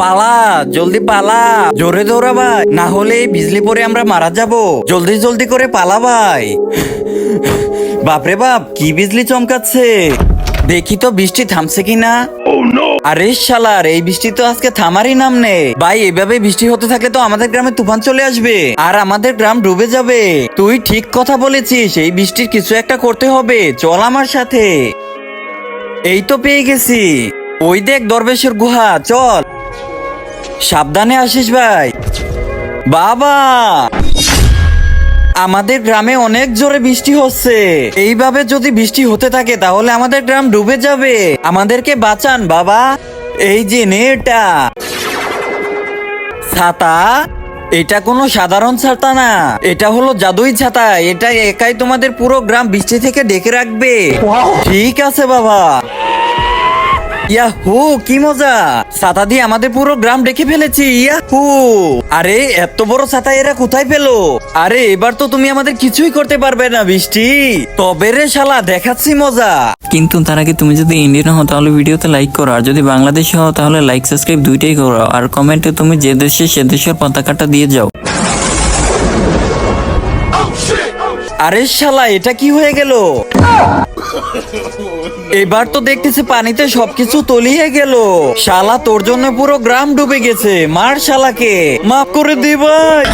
পালা, জলদি পালা, জোরে দৌড়া ভাই, না হলে এই বিজলি পরে আমরা মারা যাব। জলদি জলদি করে পালা ভাই। বাপরে বাপ, কি বিজলি চমকাচ্ছে। দেখি তো বৃষ্টি থামছে কিনা। আরে শালার, এই বৃষ্টি তো আজকে থামারই নাম নেই ভাই। এভাবে বৃষ্টি হতে থাকলে তো আমাদের গ্রামে তুফান চলে আসবে আর আমাদের গ্রাম ডুবে যাবে। তুই ঠিক কথা বলেছিস, এই বৃষ্টির কিছু একটা করতে হবে। চল আমার সাথে। এই তো পেয়ে গেছি, ওই দেখ দরবেশের গুহা, চল। সাবধানে আসিস ভাই। বাবা, আমাদের গ্রামে অনেক জোরে বৃষ্টি হচ্ছে। এইভাবে যদি বৃষ্টি হতে থাকে তাহলে আমাদের গ্রাম ডুবে যাবে। আমাদেরকে বাঁচান বাবা। এই যে নেটা, ছাতা। এটা কোনো সাধারণ ছাতা না, এটা হলো জাদুই ছাতা। এটা একাই তোমাদের পুরো গ্রাম বৃষ্টি থেকে ঢেকে রাখবে। ঠিক আছে বাবা। ইয়াহু, কি মজা। ছাতা দিয়ে আমাদের পুরো গ্রাম ডেকে ফেলেছি। ইয়াহু। আরে এত বড় ছাতা এরা কোথায় পেলো? আরে এবার তো তুমি আমাদের কিছুই করতে পারবে না বৃষ্টি। তবে রে শালা, দেখাচ্ছি মজা। কিন্তু তার আগে তুমি যদি ইন্ডিয়ান হও তাহলে ভিডিওতে লাইক করো, আর যদি বাংলাদেশি হও তাহলে লাইক সাবস্ক্রাইব দুইটাই করো, আর কমেন্টে তুমি যে দেশে সে দেশের পতাকাটা দিয়ে যাও। আরে শালা, এটা কি হয়ে গেল? এবার তো দেখতেছি পানিতে সবকিছু তলিয়ে গেল। শালা, তোর জন্য পুরো গ্রাম ডুবে গেছে। মার শালাকে, মাফ করে দি ভাই।